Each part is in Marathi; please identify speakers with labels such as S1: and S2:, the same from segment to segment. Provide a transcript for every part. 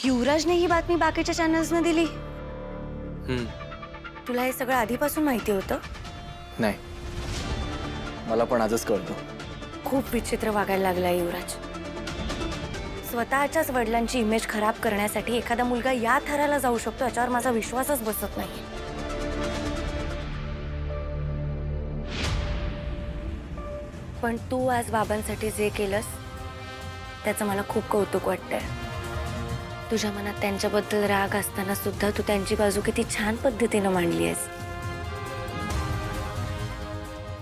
S1: युवराजने ही बातमी बाकीच्या चॅनल्सने दिली? तुला हे सगळं आधीपासून माहिती होतं?
S2: नाही, मला पण आजच कळतं.
S1: खूप विचित्र वागायला लागला युवराज. स्वतःच्याच वडिलांची इमेज खराब करण्यासाठी एखादा मुलगा या थराला जाऊ शकतो याच्यावर माझा विश्वासच बसत नाही. पण तू आज बाबांसाठी जे केलंस त्याचं मला खूप कौतुक वाटतंय. तुझ्या मनात त्यांच्याबद्दल राग असताना सुद्धा तू त्यांची बाजू किती छान पद्धतीनं मांडली आहेस.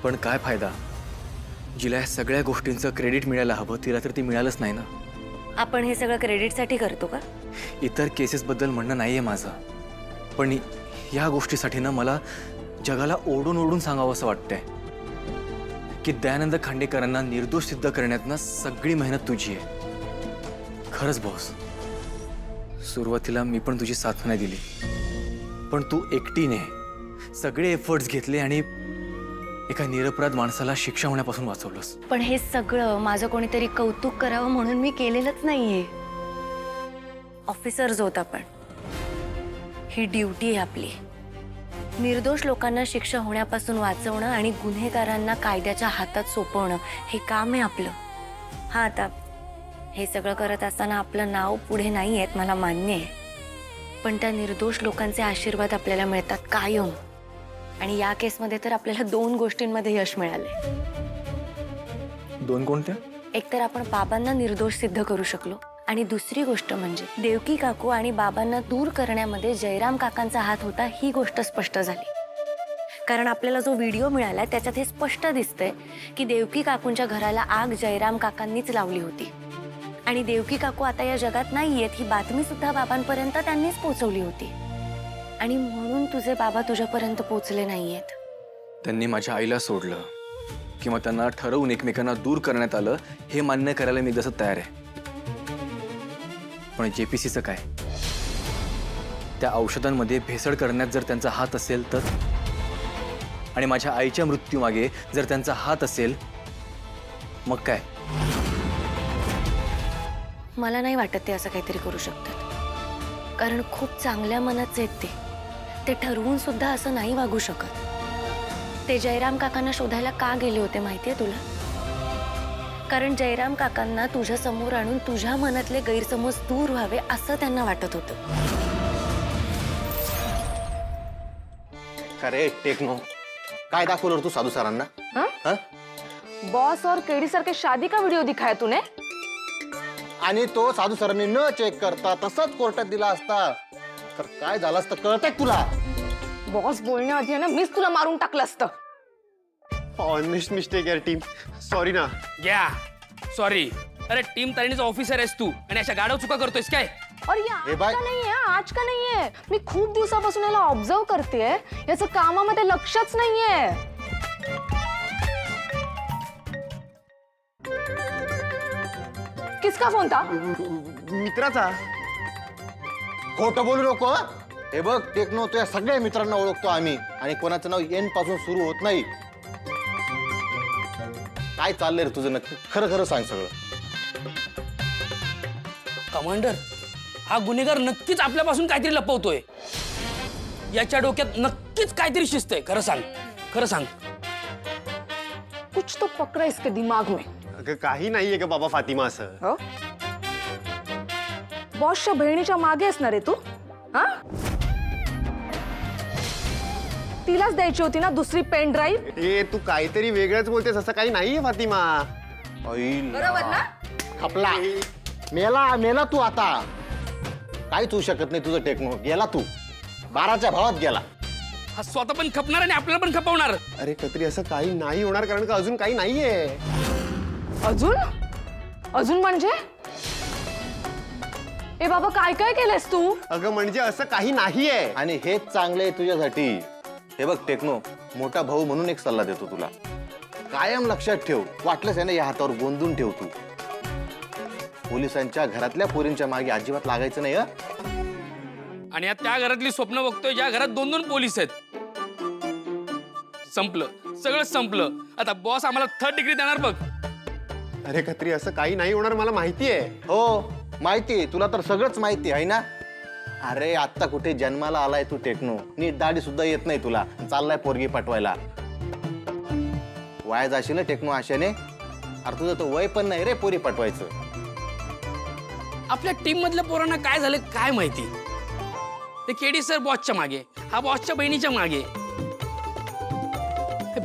S2: पण काय फायदा? जिला या सगळ्या गोष्टींचं क्रेडिट मिळायला हवं तिला तर ती मिळालंच नाही ना.
S1: आपण हे सगळं क्रेडिटसाठी करतो का?
S2: इतर केसेसबद्दल म्हणणं नाहीये माझं, पण या गोष्टीसाठी ना मला जगाला ओढून ओढून सांगावं असं वाटतंय की दयानंद खांडेकरांना निर्दोष सिद्ध करण्यात ना सगळी मेहनत तुझी आहे. खरंच बॉस, सुरुवातीला मी पण तुझी साथ नाही दिली, पण तू एकटीने सगळे एफर्ट्स घेतले आणि एका निरपराध माणसाला शिक्षा होण्यापासून वाचवलंस.
S1: पण हे सगळं माझं कोणीतरी कौतुक करावं म्हणून मी केलेलंच नाहीये. ऑफिसर्स होत आपण, ही ड्युटी आहे आपली. निर्दोष लोकांना शिक्षा होण्यापासून वाचवणं आणि गुन्हेगारांना कायद्याच्या हातात सोपवणं हे काम आहे आपलं. हा, आता हे सगळं करत असताना आपलं नाव पुढे नाही येत मला मान्य आहे, पण त्या निर्दोष लोकांचे आशीर्वाद आपल्याला मिळतात कायम. आणि या केसमध्ये तर आपल्याला 2 गोष्टींमध्ये यश मिळाले.
S2: 2 कोणत्या?
S1: एकतर आपण बाबांना निर्दोष सिद्ध करू शकलो आणि दुसरी गोष्ट म्हणजे देवकी काकू आणि बाबांना दूर करण्यामध्ये जयराम काकांचा हात होता ही गोष्ट स्पष्ट झाली. कारण आपल्याला जो व्हिडिओ मिळाला त्याच्यात हे स्पष्ट दिसतंय की देवकी काकूंच्या घराला आग जयराम काकांनीच लावली होती आणि देवकी काकू आता या जगात नाहीयेत ही बातमी सुद्धा बाबांपर्यंत त्यांनीच पोहोचवली होती. आणि म्हणून तुझे बाबा तुझ्यापर्यंत पोहोचले नाहीयेत.
S2: त्यांनी माझ्या आईला सोडलं किंवा त्यांना ठरवून एकमेकांना दूर करण्यात आलं हे मान्य करायला मी जसं तयार आहे. पण JPCचं काय? त्या औषधांमध्ये भेसळ करण्यात जर त्यांचा हात असेल तर, आणि माझ्या आईच्या मृत्यूमागे जर त्यांचा हात असेल मग काय?
S1: मला नाही वाटत ते असं काहीतरी करू शकतात, कारण खूप चांगल्या मनाचे आहेत ते ठरवून सुद्धा असं नाही वागू शकत. ते जयराम काकांना शोधायला का गेले होते माहितीये तुला? कारण जयराम काकांना तुझ्या समोर आणून तुझ्या मनातले गैरसमज दूर व्हावे असं त्यांना वाटत होतं.
S3: अरे टेक्नो, काय दाखवलं तू साधू सरांना?
S4: बॉस और केडी सर के शादी का वीडियो दिखाया तूने?
S3: आणि तो साधू सरांनी न चेक करता तसंच कोर्टात दिला असता तर काय झालं असतं कळतंय तुला?
S4: बॉस बोलण्याआधी आहे ना मीच तुला मारून टाकलं असतं.
S5: ऑनेस्ट मिस्टेक यार टीम, सॉरी ना.
S6: घ्या सॉरी. अरे टीम तारिणीचा ऑफिसर आहेस तू आणि अशा गाढव चुका करतोयस काय?
S4: और ये आज का नहीं है, आज का नहीं है. मी खूप दिवसापासून याला ऑब्झर्व करतेय, याचं कामामध्ये लक्षच नाहीये. किसका फोन था?
S5: मित्राचा.
S3: खोटं बोलू नको. हे बघ टेक्नो, तुझ्या सगळ्या मित्रांना ओळखतो आम्ही आणि कोणाचं नाव एन पासून सुरू होत नाही. काय चाललंय रे तुझं नक्की? खरं खरं सांग सगळं.
S6: कमांडर, हा गुन्हेगार नक्कीच आपल्यापासून काहीतरी लपवतोय. याच्या डोक्यात नक्कीच काहीतरी शिस्त आहे. खरं सांग, खरं सांग.
S4: कुछ तो पकड़ा इसके दिमाग में.
S5: अगं काही नाहीये का बाबा फातिमा असं?
S4: हो? बॉसच्या बहिणीच्या मागे असणार आहे तू? हा? तिलाच द्यायची होती ना दुसरी पेन ड्राईव्ह.
S5: ए तू काहीतरी वेगळंच बोलतेस, असं काही नाहीये फातिमा.
S4: बरोबर ना?
S3: खपला. मेला मेला तू आता. काहीच होऊ शकत नाही तुझं टेक्नो. गेला तू, 12च्या भावात गेला.
S6: हा स्वतः पण खपणार आणि आपल्याला पण खपवणार.
S5: अरे कत्री असं काही नाही होणार, कारण का अजून काही नाहीये.
S4: अजून? अजून म्हणजे? ए बाबा, काय काय केलंस तू?
S5: अगं म्हणजे असं काही नाहीये.
S3: आणि हेच चांगलं आहे तुझ्यासाठी. हे बघ टेक्नो, मोठा भाऊ म्हणून एक सल्ला देतो तुला. कायम लक्षात ठेव, वाटलंच आहे ना या हातावर गोंदून ठेव तू. पोलिसांच्या घरातल्या पोरींच्या मागे अजिबात लागायचं नाही.
S6: आणि या त्या घरातली स्वप्न बघतोय ज्या घरात 2-2 पोलीस आहेत. संपलं, सगळं संपलं. आता बॉस आम्हाला 3rd डिग्री देणार बघ.
S5: अरे कत्री असं काही नाही होणार, मला माहितीये.
S3: हो, माहिती तुला तर सगळंच माहिती आहे ना. अरे आत्ता कुठे जन्माला आलाय तू टेक्नो, नीट दाढी सुद्धा येत नाही तुला, चाललाय पोरगी पटवायला. वाया जाशील ना टेक्नो आशाने. अरे तुझं तर वय पण नाही रे पोरी पटवायचं.
S6: आपल्या टीम मधल्या पोरांना काय झालं काय माहिती. ते केडी सर बॉसच्या मागे, हा बॉसच्या बहिणीच्या मागे.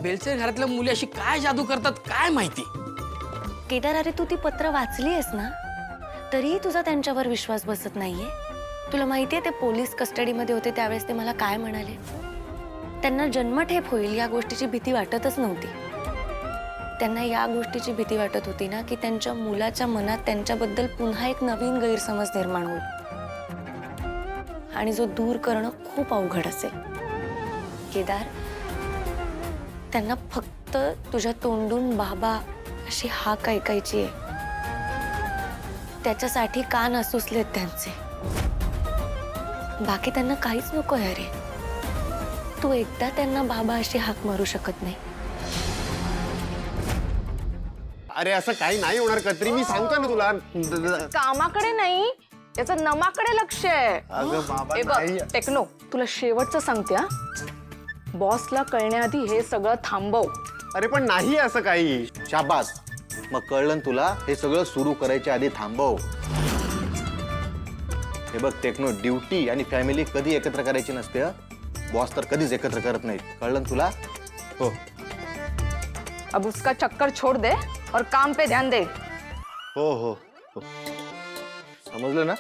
S6: बेलचेर घरातल्या मुली अशी काय जादू करतात काय माहिती.
S1: केदार, अरे तू ती पत्र वाचली आहेस ना, तरीही तुझा त्यांच्यावर विश्वास बसत नाहीये. तुला माहितीये ते पोलीस कस्टडीमध्ये होते त्यावेळेस ते मला काय म्हणाले. त्यांना जन्मठेप होईल या गोष्टीची भीती वाटतच नव्हती. त्यांना या गोष्टीची भीती वाटत होती ना की त्यांच्या मुलाच्या मनात त्यांच्याबद्दल पुन्हा एक नवीन गैरसमज निर्माण होईल आणि जो दूर करणं खूप अवघड असेल. केदार, त्यांना फक्त तुझ्या तोंडून बाबा अशी हाक ऐकायची आहे. त्याच्यासाठी कान असूसलेत त्यांचे. बाकी त्यांना काहीच नको आहे रे. तू एकदा त्यांना बाबा अशी हाक मारू शकत नाही.
S5: अरे असं काही नाही होणार कत्री, मी सांगतो ना तुला.
S4: कामाकडे नाही, याचं नमाकडे लक्ष आहे.
S5: अगं बाबा
S4: हे
S5: नाही.
S4: बघ टेक्नो, तुला शेवटचं सांगते हा. बॉसला कळण्याआधी हे सगळं थांबव.
S5: अरे पण नाही असं काही.
S3: शाबास, मग कळलं ना तुला. हे सगळं सुरू करायच्या आधी थांबव. हे बघ टेक्नो, ड्युटी आणि फॅमिली कधी एकत्र करायची नसते. बॉस तर कधीच एकत्र करत नाहीत. कळलं ना तुला.
S5: हो
S4: अब उसका चक्कर छोड़ दे और काम पे ध्यान दे.
S5: हो हो हो.
S3: समजलं ना.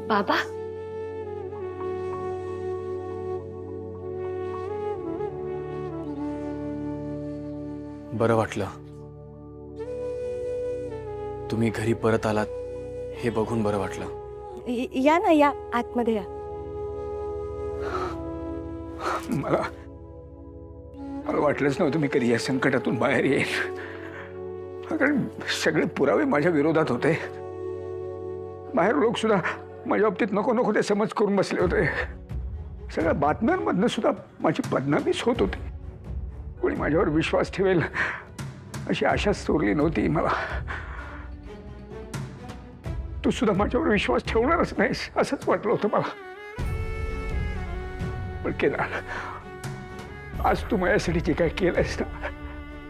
S1: बाबा,
S2: बरं वाटलं तुम्ही घरी परत आलात हे बघून. बरं वाटलं.
S1: या ना, या आतमध्ये या.
S7: मला वाटलंच नव्हतं मी कधी या संकटातून बाहेर येईन. कारण सगळे पुरावे माझ्या विरोधात होते. बाहेर लोक सुद्धा माझ्या बाबतीत नको नको ते समज करून बसले होते. सगळ्या बातम्यांमधनं सुद्धा माझी बदनामीच होत होती. कोणी माझ्यावर विश्वास ठेवेल अशी आशाच सोडली नव्हती मला. तू सुद्धा माझ्यावर विश्वास ठेवणारच नाहीस असंच वाटलं होतं मला. पण केदार, आज तू माझ्यासाठी जे काय केलंयस ना,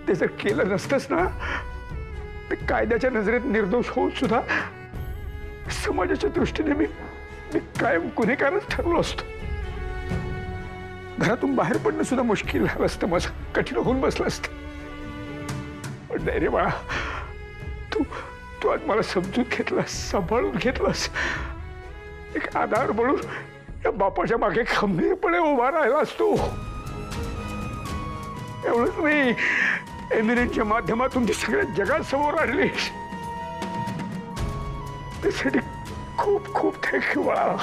S7: ते जर केलं नसतंस ना, ते कायद्याच्या नजरेत निर्दोष होऊन सुद्धा समाजाच्या दृष्टीने मी कायम गुन्हेगारच ठरलो असतो. घरातून बाहेर पडणं सुद्धा मुश्किल झालं असतं, माझं कठीण होऊन बसलं असतं. पण नाही रे बाळा, तू आज मला समजून घेतलास, सांभाळून घेतलास. एक आधार म्हणून या बापाच्या मागे खंबीरपणे उभा राहिलास तू. एवढंच नाही, एमिरेटच्या माध्यमातून ती सगळ्या जगासमोर आणलीस. त्यासाठी खूप खूप थँक्यू बाळा.